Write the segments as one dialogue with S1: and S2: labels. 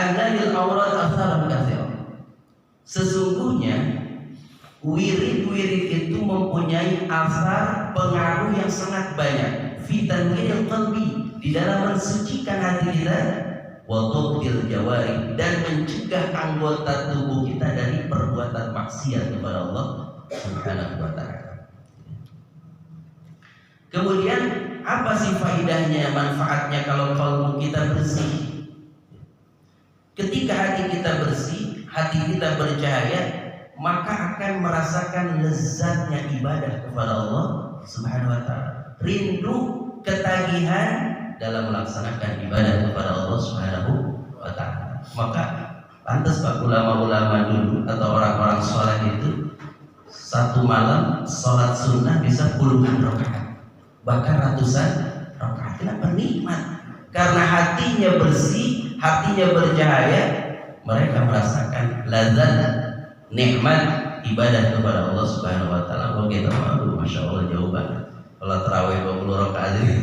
S1: anna lil awrad atharan katsira. Sesungguhnya wirid-wirid itu mempunyai asar pengaruh yang sangat banyak fi tanwiril qalbi, di dalam mensucikan hati kita, wa tubtil jawari, dan mencegah anggota tubuh kita dari perbuatan maksiat kepada Allah Subhanahu wa taala. Kemudian apa sih faedahnya, manfaatnya kalau kalbu kita bersih? Ketika hati kita bersih, hati kita bercahaya, maka akan merasakan lezatnya ibadah kepada Allah Subhanahu wa taala. Rindu, ketagihan dalam melaksanakan ibadah kepada Allah Subhanahu wa taala. Maka pantas Pak ulama-ulama dulu atau orang-orang sholat itu satu malam sholat sunnah bisa puluhan rakaat, bahkan ratusan rakaat. Kenapa? Nikmat. Karena hatinya bersih, hatinya bercahaya, mereka merasakan lazat nikmat ibadah kepada Allah Subhanahu wa taala. Kalau kita malu, masya Allah jauh banget. Kalau tarawih 20 rakaat ini,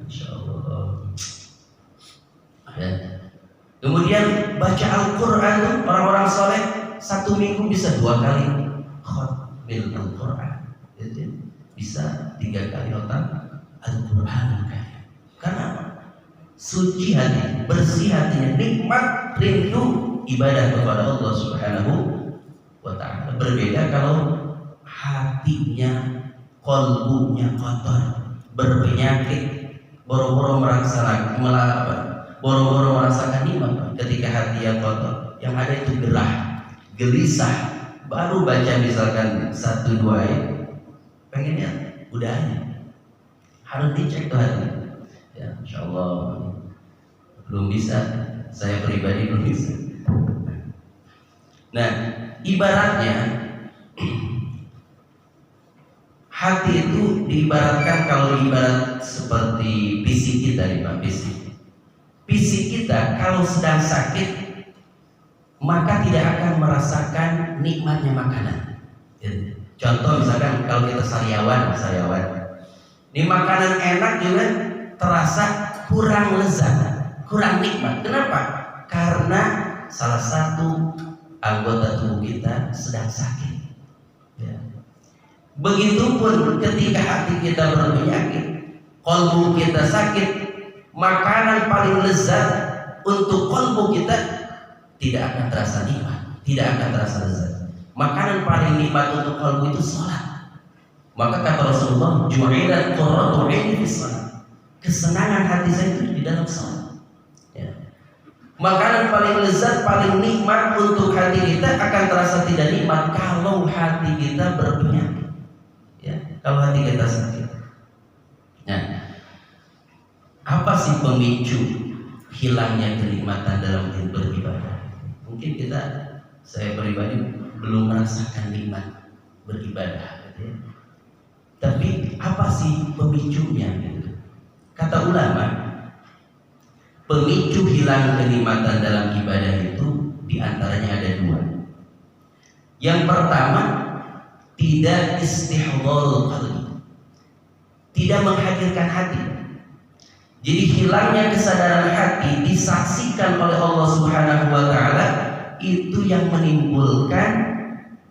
S1: masya Allah. Ya. Kemudian baca Al-Quran, orang-orang soleh satu minggu bisa 2 kali khatmil Al-Quran, bisa 3 kali otak Al-Quran. Karena suci hati, bersih hatinya, nikmat, rindu ibadah kepada Allah Subhanahu wa ta'ala. Berbeda kalau hatinya, kolbunya kotor, berpenyakit, boro-boro merasakan nikmat. Ketika hati yang kotor, yang ada itu gerah, gelisah, baru baca misalkan 1-2 ayat, pengennya udahnya, harus dicek tuh hati. Ya, insya Allah belum bisa, saya pribadi belum bisa. Nah, ibaratnya hati itu diibaratkan, kalau ibarat seperti fisik kita nih Pak, fisik kita kalau sedang sakit maka tidak akan merasakan nikmatnya makanan. Contoh misalkan kalau kita sariawan, ini makanan enak juga terasa kurang lezat, kurang nikmat. Kenapa? Karena salah satu anggota tubuh kita sedang sakit. Ya. Begitupun ketika hati kita berpenyakit, kolbu kita sakit, makanan paling lezat untuk kolbu kita tidak akan terasa nikmat, tidak akan terasa lezat. Makanan paling nikmat untuk kolbu itu salat. Maka kata Rasulullah, ju'ilat qurratu 'aini fis shalah. Kesenangan hati saya itu di dalam salat. Ya. Makanan paling lezat, paling nikmat untuk hati kita akan terasa tidak nikmat kalau hati kita berpenyakit. Ya, kalau hati kita sakit. Nah, apa sih pemicu hilangnya kenikmatan dalam beribadah? Mungkin saya pribadi belum merasakan nikmat beribadah. Ya. Tapi apa sih pemicunya? Kata ulama, pemicu hilang kenikmatan dalam ibadah itu diantaranya ada 2. Yang pertama, tidak istihdharul qalbi, tidak menghadirkan hati. Jadi hilangnya kesadaran hati disaksikan oleh Allah Subhanahu wa taala, itu yang menimbulkan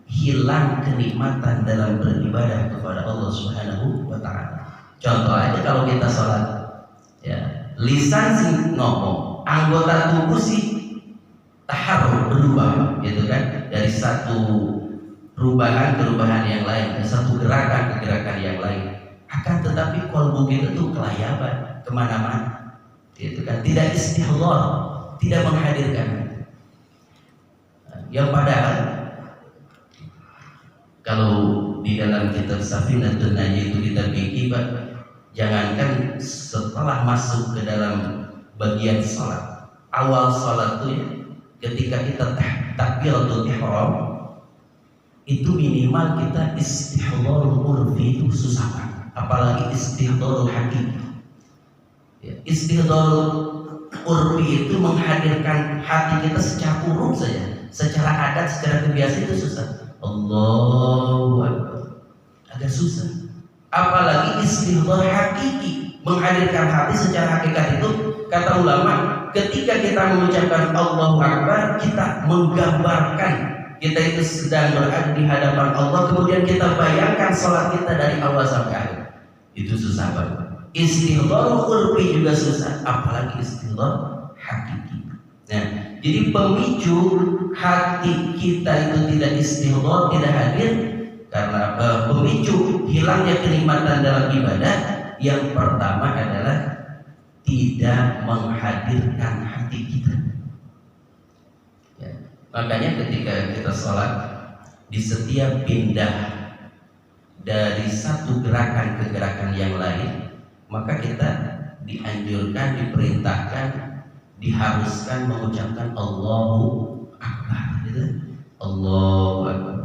S1: hilang kenikmatan dalam beribadah kepada Allah Subhanahu wa taala. Contoh aja kalau kita sholat, ya, lisan sih ngomong, anggota tubuh sih taharruk, berubah, gitu kan, dari satu perubahan ke perubahan yang lain, dari satu gerakan ke gerakan yang lain. Akan tetapi kolbu kita tuh kelayaban kemana-mana, gitu kan, tidak istihdzar, tidak menghadirkan. Yang padahal kalau di dalam kitab Safinatun Najih itu kita pikir, Pak, jangankan setelah masuk ke dalam bagian sholat, awal sholat tuh ya, ketika kita takbiratul ihram itu minimal kita istihdharul urfi itu susah banget, apalagi istihdharul hakiki. Ya, istihdharul urfi itu menghadirkan hati kita secara uruf saja, secara adat, secara kebiasaan itu susah. Allahu Akbar, agak susah. Apalagi istihdhar hakiki, menghadirkan hati secara hakikat itu kata ulama, ketika kita mengucapkan Allahu Akbar, kita menggambarkan kita itu sedang berada di hadapan Allah, kemudian kita bayangkan sholat kita dari awal sampai akhir. Itu susah banget. Istihdarul urfi juga susah, apalagi istihdar hakiki. Nah, jadi pemicu hati kita itu tidak istihdar, tidak hadir, karena pemicu hilangnya kenikmatan dalam ibadah yang pertama adalah tidak menghadirkan hati kita. Ya. Makanya ketika kita sholat, di setiap pindah dari satu gerakan ke gerakan yang lain, maka kita dianjurkan, diperintahkan, diharuskan mengucapkan Allahu Akbar, gitu. Allahu Akbar.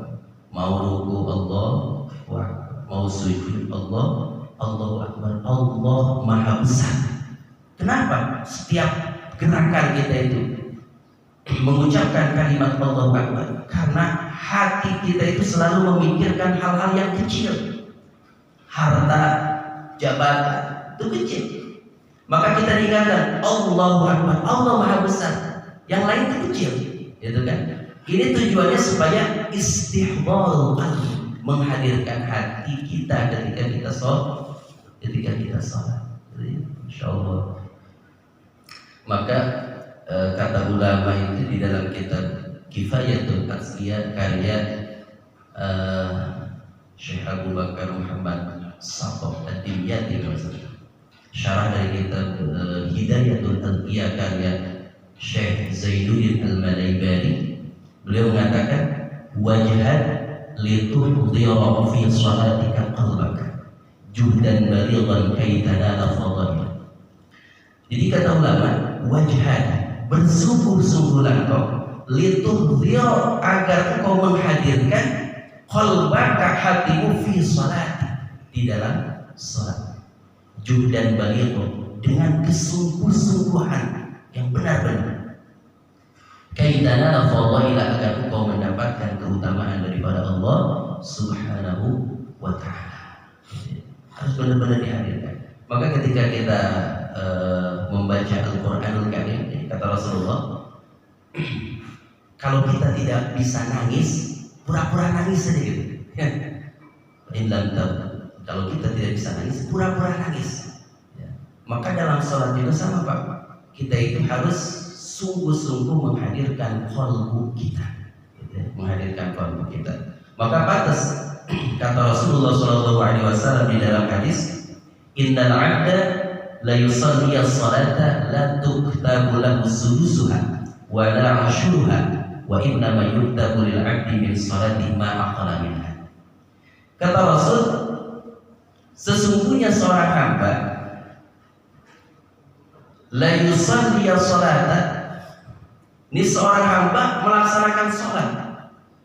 S1: Mau ruku Allahu Akbar, mau sujud Allahu Akbar. Allah Maha Besar. Kenapa setiap gerakan kita itu mengucapkan kalimat Allahu Akbar? Karena hati kita itu selalu memikirkan hal-hal yang kecil, harta, jabatan itu kecil. Maka kita diingatkan Allahu Akbar, Allah Maha Besar. Yang lain itu kecil, gitu kan? Ini tujuannya supaya istihdarul qalbi, menghadirkan hati kita ketika kita sholat. Insyaallah. Maka kata ulama itu di dalam kitab Kifayatul Tazkiyah karya Syekh Abu Bakar Muhammad Satoh Ad-Dimyati, syarah dari kitab Hidayatul Tazkiyah karya Syekh Zainuddin Al-Malaybari, beliau mengatakan wajhad lituhdhira fi shalatika qalbaka juhdan balighan kay tanala fadhila. Jadi kata ulama, wajhad, bersungguh-sungguhlah kau, lituhdhira, agar kau menghadirkan qalbaka, hatimu, fi sholati, di dalam salat, juhdan balighan, dengan kesungguh-sungguhan yang benar-benar, kaidana fadhaila, agar engkau mendapatkan keutamaan daripada Allah Subhanahu wa ta'ala. Harus benar-benar dihadirkan. Maka ketika kita membaca Al-Qur'anul Karim, kata Rasulullah, kalau kita tidak bisa nangis, pura-pura nangis saja gitu. Kalau kita tidak bisa nangis, pura-pura nangis. Maka dalam sholat juga sama Pak. Kita itu harus sungguh-sungguh menghadirkan qalbu kita, menghadirkan qalbu kita. Maka pantas kata Rasulullah SAW di dalam hadis, innal 'abda la yusalli as-salata la tuktabu lahu sudusuha wa la 'ashruha wa inna ma yuktabu lil 'abdi min salati ma aqala minha. Kata Rasul, sesungguhnya seorang hamba la yusalli as-salata, ini seorang hamba melaksanakan sholat,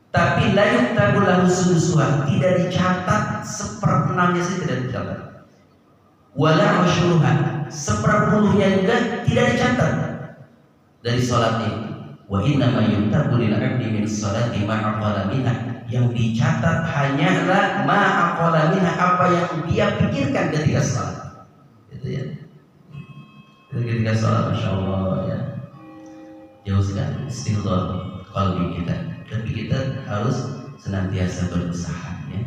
S1: tapi la yuktabu lahu sudusuha, tidak dicatat seperenamnya sih, tidak dicatat. Wala usyuruha, seperpuluhnya juga tidak dicatat dari sholat ini. Wa inna ma yuktabu lil 'abdi min sholati ma aqala minha, yang dicatat hanyalah ma aqala minha, apa yang dia pikirkan ketika sholat. Itu ya. Ketika sholat, masya Allah ya, jauh sekali istihdzar qalbi kita, tapi kita harus senantiasa berusaha ya.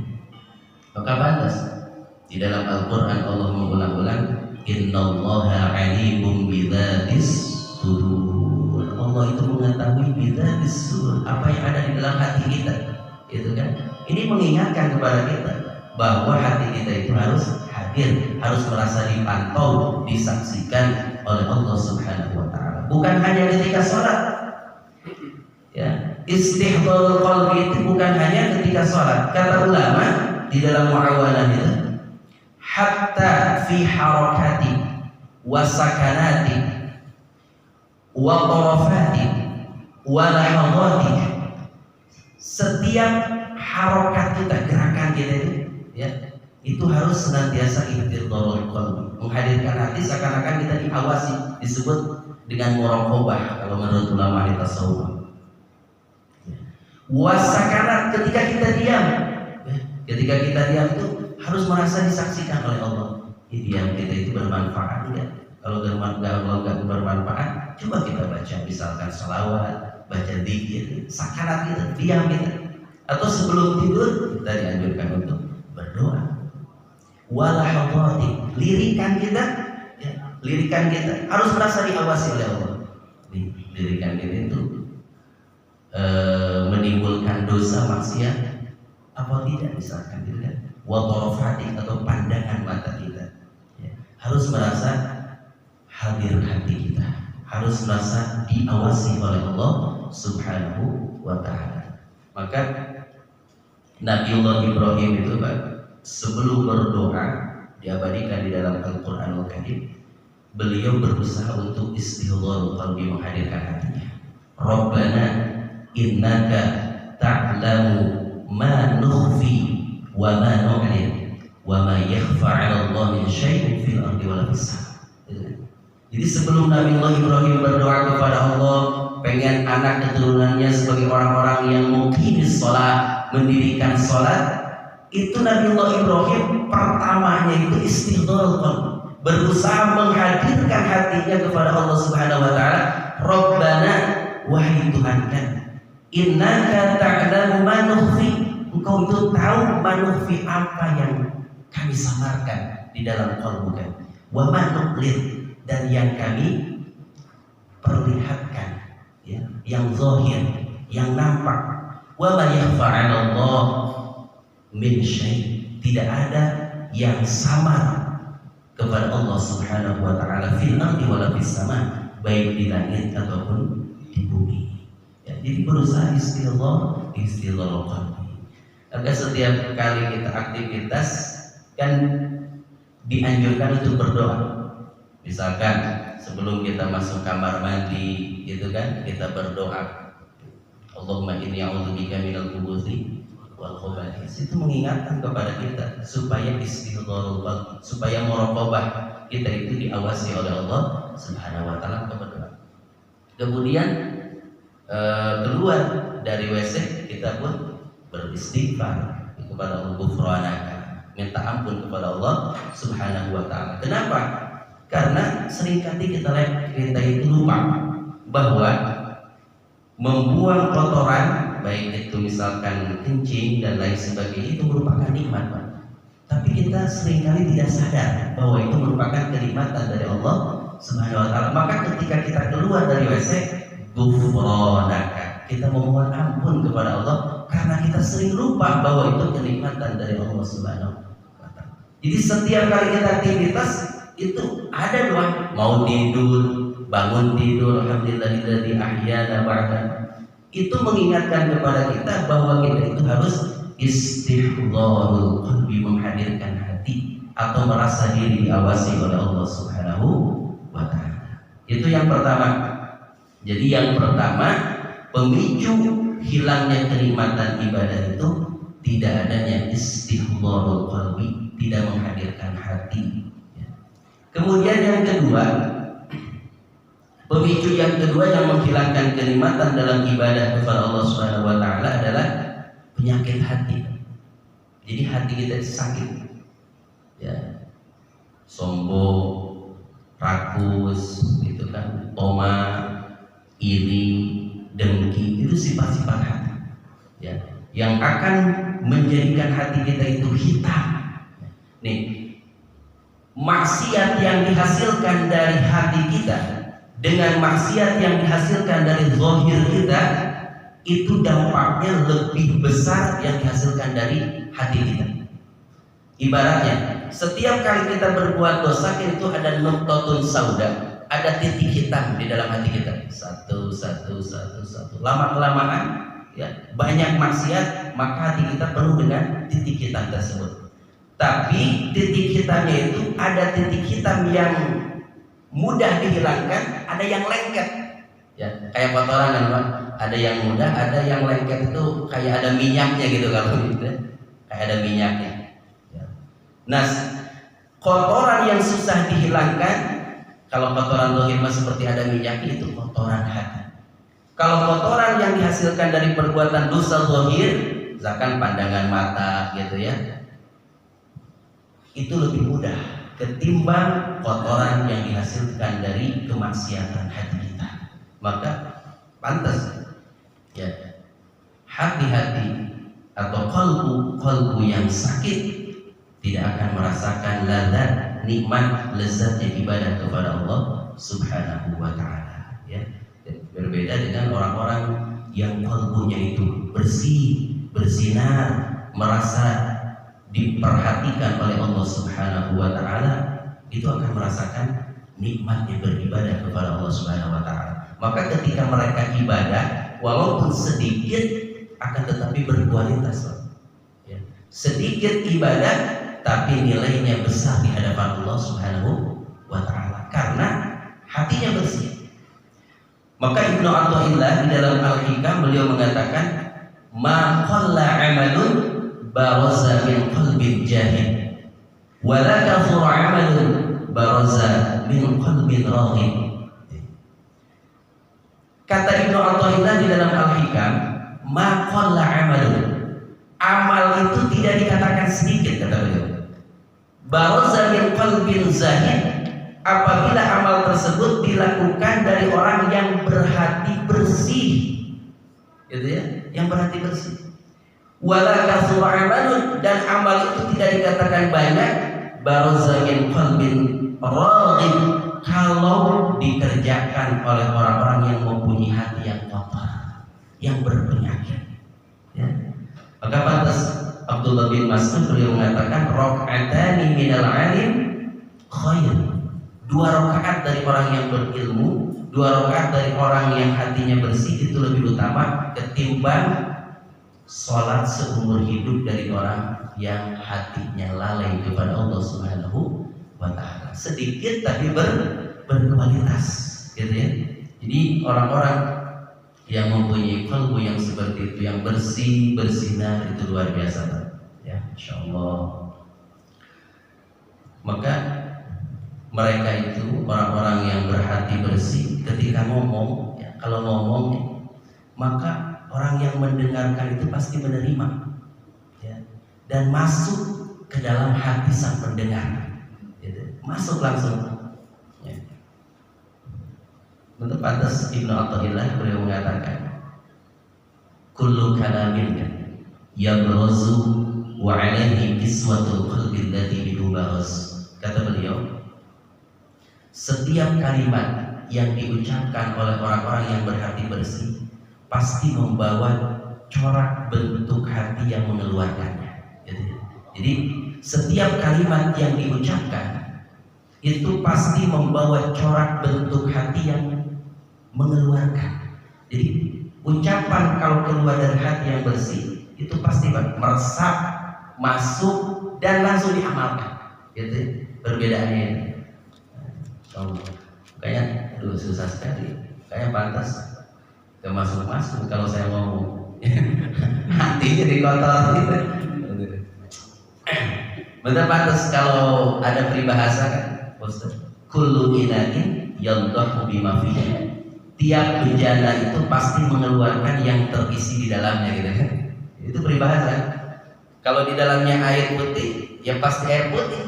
S1: Maka pantas di dalam Al-Quran Allah mengulang-ulang, innallaha alimun bidzatis sudur. Allah itu mengetahui bidzatis sudur, apa yang ada di dalam hati kita, itu kan. Ini mengingatkan kepada kita bahwa hati kita itu harus hadir, harus merasa dipantau, disaksikan oleh Allah Subhanahu wa ta'ala. Bukan hanya ketika sholat ya. Istihdarul qalbi itu bukan hanya ketika sholat. Kata ulama di dalam Mu'awanah itu, hatta fi harakati wa sakanati wa tarafati wa lahadati, setiap harokat kita, gerakan kita itu ya, itu harus senantiasa istihdarul qalbi, menghadirkan hati seakan-akan kita diawasi, disebut dengan muraqabah kalau menurut ulama di tasawuf. Wasakanat, ketika kita diam, ketika kita diam itu harus merasa disaksikan oleh Allah. Diam kita itu bermanfaat tidak? Kalau nggak bermanfaat, coba kita baca misalkan selawat, baca zikir, sakanat kita, diam kita. Atau sebelum tidur kita dianjurkan untuk berdoa. Walahadati, lirikan kita, ya, lirikan kita harus merasa diawasi oleh Allah. Lirikan kita itu menimbulkan dosa maksiat apa tidak misalkan gitu kan. Watorofati atau pandangan mata kita, ya, harus merasa hadir hati kita, harus merasa diawasi oleh Allah Subhanahu wa ta'ala. Maka Nabiullah Ibrahim itu Pak, sebelum berdoa diabadikan di dalam Al-Qur'anul Karim, beliau berusaha untuk istihdarul qalbi, menghadirkan hatinya. Rabbana innaka ta'lamu ma nukhfi wa ma nu'lin wa ma yakhfa 'ala Allah min syai'in fil ardi wa la fis sama'. Jadi sebelum Nabiullah Ibrahim berdoa kepada Allah pengen anak keturunannya sebagai orang-orang yang muqimis shalah, mendirikan salat, itu Nabiullah Ibrahim pertamanya itu istihdarul qalbi, berusaha menghadirkan hatinya kepada Allah Subhanahu wa taala. Rabbana, wahai Tuhan kami, innaka ta'lamu ma nukhfi, engkau itu tahu ma nukhfi, apa yang kami samarkan di dalam qalbu kami, wa ma nu'lin, dan yang kami perlihatkan, ya, yang zahir, yang nampak. Wa ma yakhfa 'ala Allah min syai', tidak ada yang samar kepada Allah Subhanahu wa taala fil ardi wala fis sama', baik di langit ataupun di bumi. Ya, jadi berusaha istihdarul qalbi. Agar setiap kali kita aktivitas kan dianjurkan untuk berdoa. Misalkan sebelum kita masuk kamar mandi gitu kan, kita berdoa, Allahumma inni a'udzubika minal khubuthi wal khaba'is. Itu mengingatkan kepada kita supaya istihdarul qalbi, supaya muraqabah kita itu diawasi oleh Allah Subhanahu wa taala kepada. Kemudian keluar dari WC kita pun beristighfar kepada Allah, ghufranaka, minta ampun kepada Allah Subhanahu wa taala. Kenapa? Karena seringkali kita itu lupa bahwa membuang kotoran, baik itu misalkan kencing dan lain sebagainya, itu merupakan nikmat, Pak. Tapi kita seringkali tidak sadar bahwa itu merupakan kenikmatan dari Allah Subhanahu wa taala. Maka ketika kita keluar dari WC, ghufranaka, kita memohon ampun kepada Allah karena kita sering lupa bahwa itu kenikmatan dari Allah Subhanahu wa taala. Jadi setiap kali kita aktivitas itu ada doa, mau tidur, bangun tidur, alhamdulillahilladzi ahyana ba'da, itu mengingatkan kepada kita bahwa kita itu harus istihdarul qalbi, menghadirkan hati atau merasa diri diawasi oleh Allah Subhanahu wa taala. Itu yang pertama. Jadi yang pertama, pemicu hilangnya kenikmatan ibadah itu tidak adanya istihdarul qalbi, tidak menghadirkan hati. Kemudian yang kedua, pemicu yang kedua yang menghilangkan kenikmatan dalam ibadah kepada Allah Subhanahu wa taala adalah penyakit hati. Jadi hati kita sakit, ya, sombong, rakus, gitu kan, toma, iri, dengki, itu sifat-sifat hati, ya, yang akan menjadikan hati kita itu hitam. Nih, maksiat yang dihasilkan dari hati kita dengan maksiat yang dihasilkan dari zahir kita, itu dampaknya lebih besar yang dihasilkan dari hati kita. Ibaratnya setiap kali kita berbuat dosa itu ada nuqtatun sauda, ada titik hitam di dalam hati kita. Satu. Lama kelamaan, ya, banyak maksiat, maka hati kita penuh dengan titik hitam tersebut. Tapi titik hitamnya itu ada titik hitam yang mudah dihilangkan, ada yang lengket, ya, kayak kotoran kan, Pak. Ada yang mudah, ada yang lengket, itu kayak ada minyaknya gitu kalau gitu, kayak ada minyaknya. Ya. Nah, kotoran yang susah dihilangkan, kalau kotoran zahir seperti ada minyaknya, itu kotoran hati. Kalau kotoran yang dihasilkan dari perbuatan dosa zahir, misalkan pandangan mata gitu ya, itu lebih mudah ketimbang kotoran yang dihasilkan dari kemaksiatan hati kita. Maka pantas ya hati-hati atau kalbu yang sakit tidak akan merasakan lazat nikmat lezatnya ibadah kepada Allah Subhanahu wa taala ya. Berbeda dengan orang-orang yang kalbunya itu bersih, bersinar, merasa diperhatikan oleh Allah Subhanahu wa taala, itu akan merasakan nikmatnya beribadah kepada Allah Subhanahu wa taala. Maka ketika mereka ibadah walaupun sedikit akan tetapi berkualitas. Ya. Sedikit ibadah tapi nilainya besar di hadapan Allah Subhanahu wa taala karena hatinya bersih. Maka Ibnu Athaillah di dalam Al-Hikam beliau mengatakan ma qalla 'amalun baraza min qalbin jahil wa la kathura 'amalun baraza min qalbin raghib. Kata Ibnu Athaillah di dalam Al-Hikam, ma qalla 'amalun, amal itu tidak dikatakan sedikit kata beliau. Baraza min qalbin zahid, apabila amal tersebut dilakukan dari orang yang berhati bersih, gitu ya, yang berhati bersih. Wala kasura amalun, dan amal itu tidak dikatakan banyak. Baraza min qalbin raghib, kalau dikerjakan oleh orang-orang yang mempunyai hati yang kotor, yang berpenyakit. Ya. Maka pantas Abdullah bin Mas'ud beliau mengatakan rakaatani minal alim khair. 2 rakaat dari orang yang berilmu, 2 rakaat dari orang yang hatinya bersih itu lebih utama ketimbang sholat seumur hidup dari orang yang hatinya lalai kepada Allah Subhanahu wa taala. Sedikit tapi berkualitas, gitu ya. Jadi orang-orang yang mempunyai kalbu yang seperti itu, yang bersih, bersinar, itu luar biasa, ya, insyaallah. Maka mereka itu orang-orang yang berhati bersih ketika ngomong, ya, kalau ngomong, maka orang yang mendengarkan itu pasti menerima, ya, dan masuk ke dalam hati sang pendengar, gitu. Masuk langsung. Ya. Untuk pantas Ibnu Athaillah beliau mengatakan, kullu kalamin yabruzu wa alaihi kiswatul qalbi allati bidubaras. Kata beliau, setiap kalimat yang diucapkan oleh orang-orang yang berhati bersih pasti membawa corak bentuk hati yang mengeluarkannya. Jadi setiap kalimat yang diucapkan itu pasti membawa corak bentuk hati yang mengeluarkan. Jadi ucapan kalau keluar dari hati yang bersih itu pasti meresap, masuk, dan langsung diamalkan. Gitu perbedaannya ini. Kayaknya aduh susah sekali. Kayaknya pantas gak masuk kalau saya ngomong. Hatinya dikotor gitu. Betul pantas kalau ada peribahasa kan, Ustaz. Kullu inatin yaldahu bima fihi. Tiap bejana itu pasti mengeluarkan yang terisi di dalamnya, gitu kan. Itu peribahasa. Kalau di dalamnya air putih, ya pasti air putih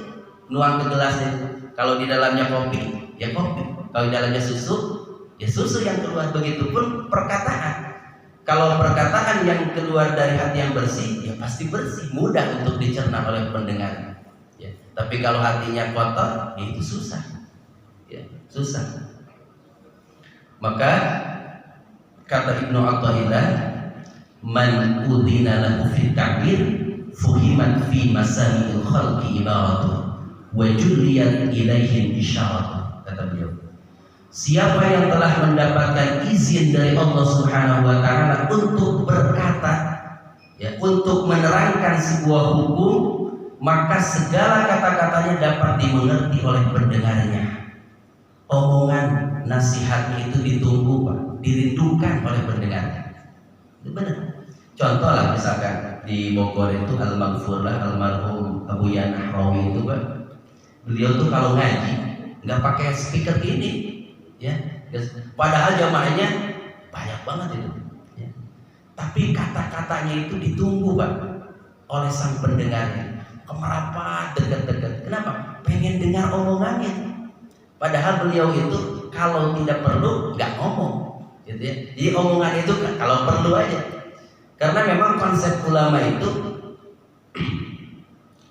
S1: nuang ke gelasnya. Kalau di dalamnya kopi, ya kopi. Kalau di dalamnya susu, ya susu yang keluar. Begitupun perkataan. Kalau perkataan yang keluar dari hati yang bersih, ya pasti bersih, mudah untuk dicerna oleh pendengar. Ya. Tapi kalau hatinya kotor, ya itu susah. Ya, susah. Maka kata Ibnu Athaillah, man udhina lahu fi ta'bir fuhimat fi masami'il khalqi ibaratu wa julliyat ilaihim isyarat. Kata beliau, siapa yang telah mendapatkan izin dari Allah Subhanahu wa taala untuk berkata, ya, untuk menerangkan sebuah hukum, maka segala kata-katanya dapat dimengerti oleh pendengarnya. Omongan nasihatnya itu ditunggu, Pak, dirindukan oleh pendengarnya. Itu benar. Contoh lah, misalkan di Bogor itu al-maghfur lah, almarhum Abu Yanah Rawi itu, Pak, beliau tuh kalau ngaji nggak pakai speaker gini, ya. Padahal jamaahnya banyak banget itu, ya. Tapi kata-katanya itu ditunggu, Pak, oleh sang pendengarnya. Kemerapat, dekat-dekat. Kenapa? Pengen dengar mendengar omongannya. Padahal beliau itu kalau tidak perlu nggak ngomong, gitu ya. Jadi omongan itu kalau perlu aja. Karena memang konsep ulama itu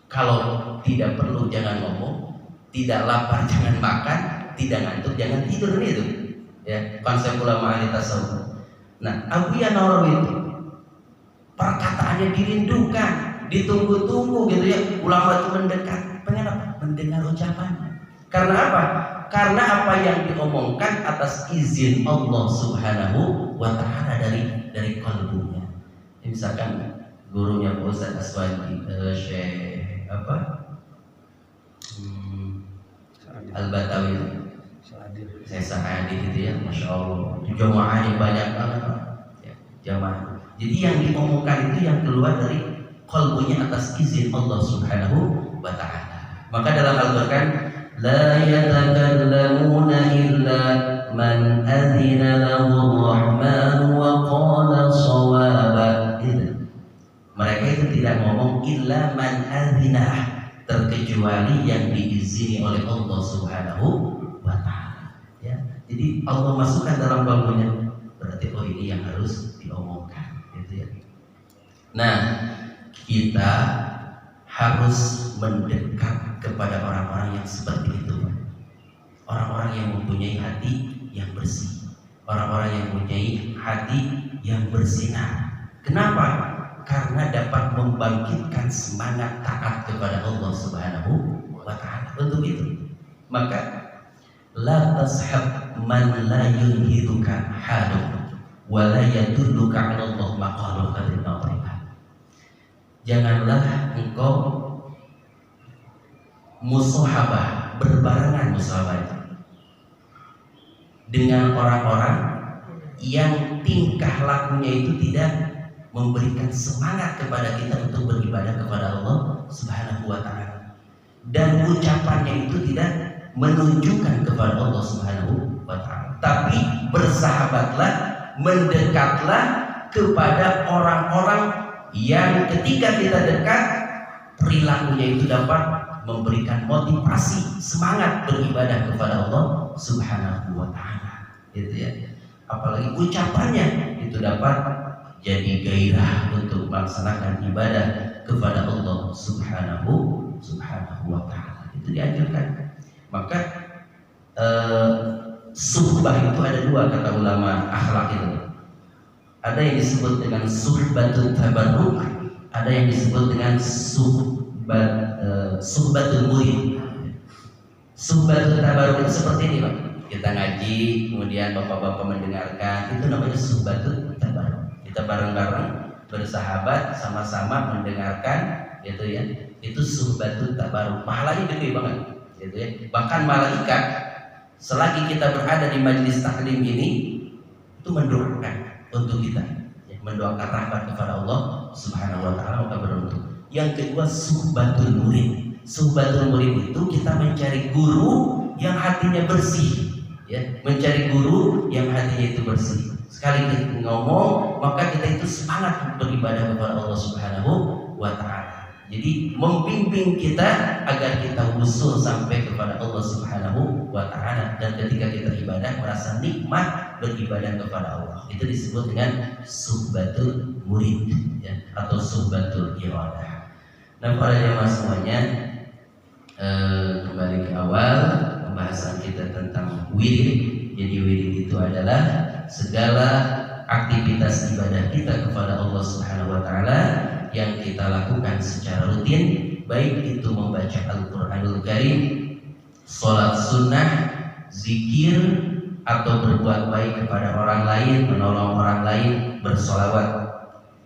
S1: kalau tidak perlu jangan ngomong, tidak lapar jangan makan, tidak ngantuk jangan tidur, itu ya konsep ulama ahli tasawuf. Nah, Abu Ya Nawawi itu perkataannya dirindukan, ditunggu-tunggu gitu ya. Ulama itu mendekat, pengen apa? Mendengar ucapannya. Karena apa? Karena apa yang diomongkan atas izin Allah Subhanahu wa Ta'ala dari kalbunya. Misalkan gurunya Pak Ustaz Aswadi, Syekh Al-Batawi, saya Sa'adi gitu ya, Masya Allah, jamaahnya banyak banget ya, jamaah. Jadi yang diomongkan itu yang keluar dari kalbunya atas izin Allah Subhanahu wa Ta'ala. Maka dalam Al-Qur'an, la yatakallamuna illa man adzina lahu ar-rahman wa qala shawaba. Mereka itu tidak ngomong illa man adzina, terkecuali yang diizini oleh Allah Subhanahu wa Ta'ala. Ya. Jadi Allah masukkan dalam kalbunya, berarti oh ini yang harus diomongkan, gitu ya. Nah, kita harus mendekat kepada orang-orang yang seperti itu, orang-orang yang mempunyai hati yang bersih, orang-orang yang mempunyai hati yang bersinar. Kenapa? Karena dapat membangkitkan semangat taat kepada Allah Subhanahu wa Ta'ala. Untuk itu, maka la tashab man la yunhiduka haluh wa la yadulluka 'ala Allah maqaluh kadhibah. Janganlah engkau musahabah, berbarengan musahabah dengan orang-orang yang tingkah lakunya itu tidak memberikan semangat kepada kita untuk beribadah kepada Allah Subhanahu wa Ta'ala, dan ucapannya itu tidak menunjukkan kepada Allah Subhanahu wa Ta'ala. Tapi bersahabatlah, mendekatlah kepada orang-orang yang ketika kita dekat, perilakunya itu dapat memberikan motivasi, semangat beribadah kepada Allah Subhanahu wa Ta'ala, gitu ya. Apalagi ucapannya itu dapat jadi gairah untuk melaksanakan ibadah kepada Allah Subhanahu wa Ta'ala. Itu dianjurkan. Maka suhbah itu ada dua, kata ulama akhlak itu. Ada yang disebut dengan suhbatul tabarruk, ada yang disebut dengan suhbatul murid. Suhbatul tabarruk itu seperti ini, Pak. Kita ngaji, kemudian bapak-bapak mendengarkan, itu namanya suhbatul tabarruk. Kita bareng-bareng bersahabat, sama-sama mendengarkan, gitu ya. Itu suhbatul tabarruk. Pahalanya gede banget, gitu ya. Bahkan malaikat selagi kita berada di majelis taklim ini itu mendoakan untuk kita, ya, mendoakan rahmat kepada Allah Subhanahu wa Ta'ala, maka beruntung. Yang kedua, suhbatul murid. Suhbatul murid itu kita mencari guru yang hatinya bersih, ya, mencari guru yang hatinya itu bersih. Sekali kita ngomong, maka kita itu semangat beribadah kepada Allah Subhanahu wa Ta'ala. Jadi membimbing kita agar kita wusul sampai kepada Allah Subhanahu wa Ta'ala, dan ketika kita ibadah merasa nikmat beribadah kepada Allah. Itu disebut dengan suhbatul murid, ya, atau suhbatul iradah. Nah, para jemaah semuanya, kembali ke awal pembahasan kita tentang wirid. Jadi wirid itu adalah segala aktivitas ibadah kita kepada Allah Subhanahu wa Ta'ala yang kita lakukan secara rutin, baik itu membaca Al-Qur'anul Karim, sholat sunnah, zikir, atau berbuat baik kepada orang lain, menolong orang lain, bersolawat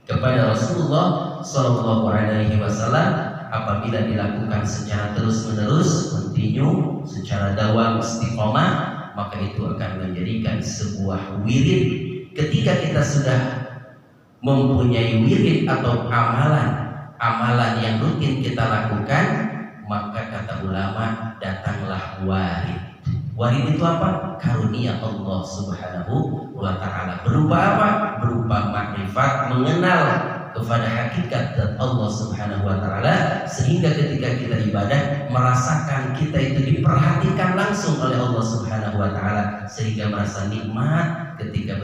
S1: kepada Rasulullah Sallallahu Alaihi Wasallam. Apabila dilakukan secara terus-menerus, continue, secara dawam, istiqomah, maka itu akan menjadikan sebuah wirid. Ketika kita sudah mempunyai wirid atau amalan yang rutin kita lakukan, maka kata ulama, datanglah warid. Warid itu apa? Karunia Allah Subhanahu wa Ta'ala. Berupa apa? Berupa makrifat, mengenal kepada hakikat zat Allah Subhanahu wa taala, sehingga ketika kita ibadah merasakan kita itu diperhatikan langsung oleh Allah Subhanahu wa taala, sehingga merasa nikmat ketika